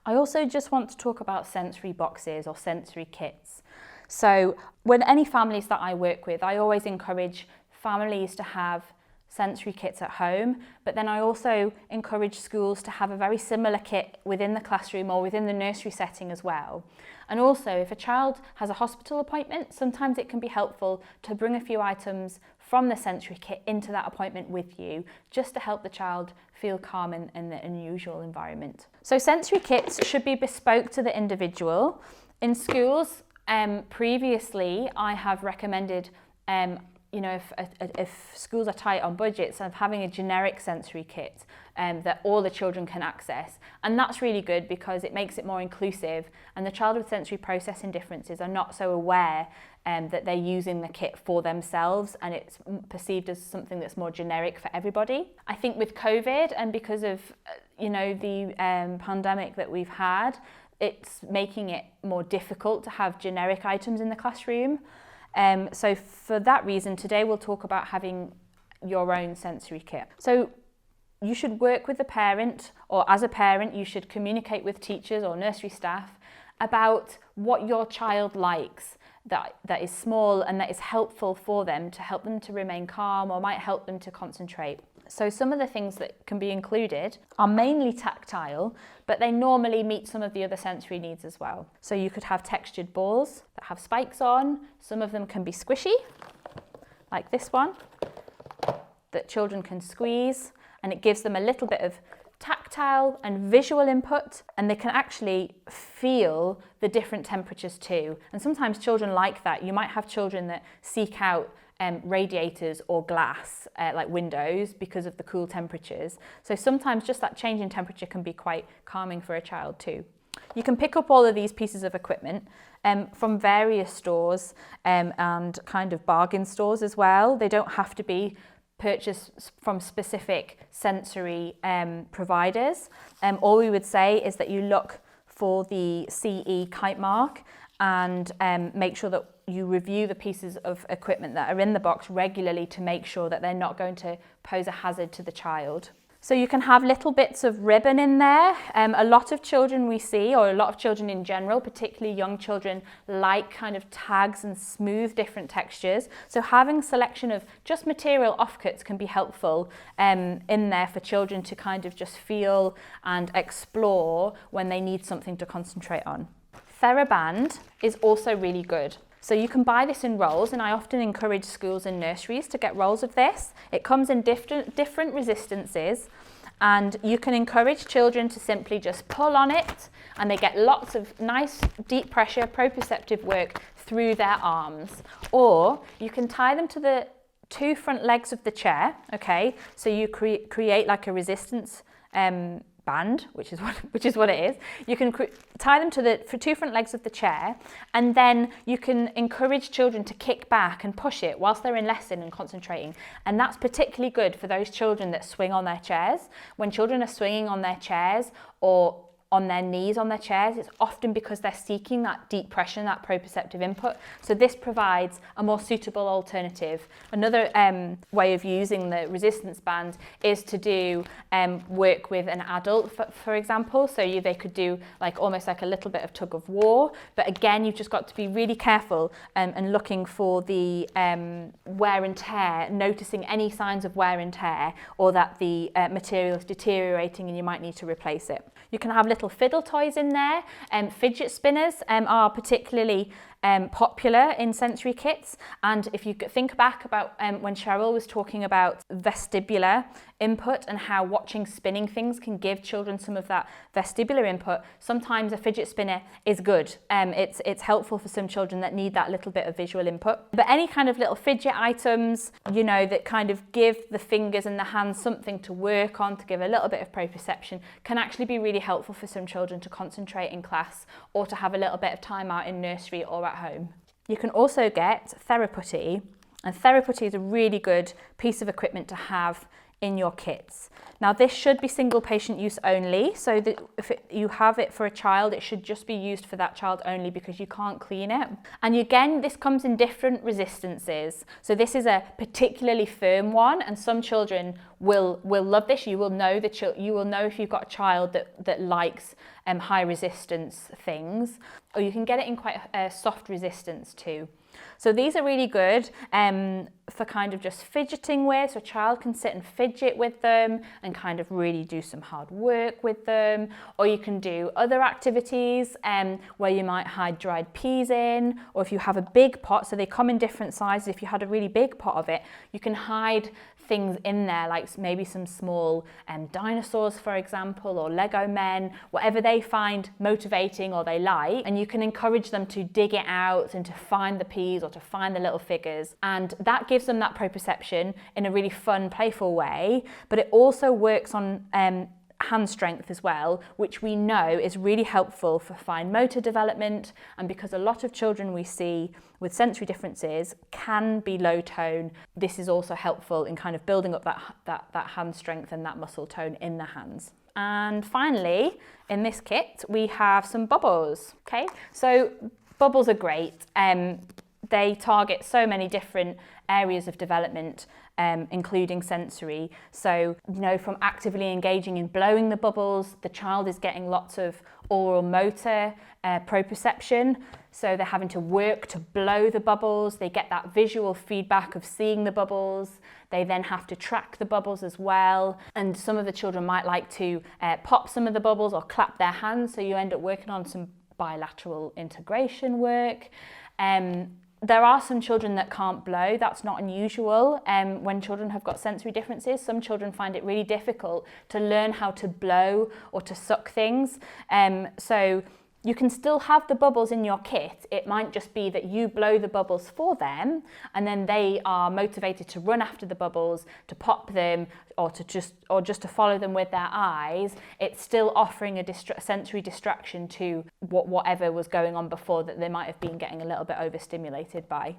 I also just want to talk about sensory boxes or sensory kits. So when any families that I work with, I always encourage families to have sensory kits at home, but then I also encourage schools to have a very similar kit within the classroom or within the nursery setting as well. And also, if a child has a hospital appointment, sometimes it can be helpful to bring a few items from the sensory kit into that appointment with you, just to help the child feel calm in the unusual environment. So sensory kits should be bespoke to the individual. In schools, previously, I have recommended if schools are tight on budgets, of having a generic sensory kit that all the children can access. And that's really good because it makes it more inclusive, and the child with sensory processing differences are not so aware that they're using the kit for themselves, and it's perceived as something that's more generic for everybody. I think with COVID and because of the pandemic that we've had, it's making it more difficult to have generic items in the classroom. So for that reason, today we'll talk about having your own sensory kit. So you should work with the parent, or as a parent, you should communicate with teachers or nursery staff about what your child likes that is small and that is helpful for them, to help them to remain calm or might help them to concentrate. So some of the things that can be included are mainly tactile, but they normally meet some of the other sensory needs as well. So you could have textured balls that have spikes on. Some of them can be squishy, like this one, that children can squeeze, and it gives them a little bit of tactile and visual input, and they can actually feel the different temperatures too. And sometimes children like that. You might have children that seek out radiators or glass, like windows, because of the cool temperatures. So sometimes just that change in temperature can be quite calming for a child too. You can pick up all of these pieces of equipment from various stores and kind of bargain stores as well. They don't have to be purchased from specific sensory providers. All we would say is that you look for the CE kite mark and make sure that you review the pieces of equipment that are in the box regularly to make sure that they're not going to pose a hazard to the child. So you can have little bits of ribbon in there. A lot of children we see, or a lot of children in general, particularly young children, like kind of tags and smooth different textures. So having a selection of just material offcuts can be helpful in there for children to kind of just feel and explore when they need something to concentrate on. Theraband is also really good. So you can buy this in rolls, and I often encourage schools and nurseries to get rolls of this. It comes in different resistances, and you can encourage children to simply just pull on it, and they get lots of nice deep pressure proprioceptive work through their arms. Or you can tie them to the two front legs of the chair, okay? So you create like a resistance band, which is what it is. You can tie them to the two front legs of the chair, and then you can encourage children to kick back and push it whilst they're in lesson and concentrating. And that's particularly good for those children that swing on their chairs. When children are swinging on their chairs or on their knees on their chairs, it's often because they're seeking that deep pressure and that proprioceptive input. So this provides a more suitable alternative. Another way of using the resistance band is to do work with an adult, for example. So they could do like almost like a little bit of tug of war. But again, you've just got to be really careful and looking for the wear and tear, noticing any signs of wear and tear, or that the material is deteriorating and you might need to replace it. You can have little fiddle toys in there. Fidget spinners are particularly popular in sensory kits. And if you think back about when Cheryl was talking about vestibular input and how watching spinning things can give children some of that vestibular input, sometimes a fidget spinner is good. It's helpful for some children that need that little bit of visual input. But any kind of little fidget items, that kind of give the fingers and the hands something to work on, to give a little bit of proprioception, can actually be really helpful for some children to concentrate in class or to have a little bit of time out in nursery or at home. You can also get Therapeutic, and Therapeutic is a really good piece of equipment to have in your kits. Now this should be single patient use only, so that if you have it for a child, it should just be used for that child only because you can't clean it. And again, this comes in different resistances. So this is a particularly firm one, and some children will love this. You will know if you've got a child that likes high resistance things, or you can get it in quite a soft resistance too. So these are really good for kind of just fidgeting with, so a child can sit and fidget with them and kind of really do some hard work with them. Or you can do other activities where you might hide dried peas in, or if you have a big pot, so they come in different sizes. If you had a really big pot of it, you can hide things in there, like maybe some small dinosaurs, for example, or Lego men, whatever they find motivating or they like, and you can encourage them to dig it out and to find the peas or to find the little figures, and that gives them that proprioception in a really fun, playful way. But it also works on hand strength as well, which we know is really helpful for fine motor development, and because a lot of children we see with sensory differences can be low tone, this is also helpful in kind of building up that hand strength and that muscle tone in the hands. And finally, in this kit, we have some bubbles. Okay, so bubbles are great. They target so many different areas of development, including sensory. So, from actively engaging in blowing the bubbles, the child is getting lots of oral motor proprioception. So they're having to work to blow the bubbles. They get that visual feedback of seeing the bubbles. They then have to track the bubbles as well. And some of the children might like to pop some of the bubbles or clap their hands. So you end up working on some bilateral integration work. There are some children that can't blow. That's not unusual when children have got sensory differences. Some children find it really difficult to learn how to blow or to suck things. So you can still have the bubbles in your kit. It might just be that you blow the bubbles for them, and then they are motivated to run after the bubbles, to pop them, or just to follow them with their eyes. It's still offering a sensory distraction to whatever was going on before that they might have been getting a little bit overstimulated by.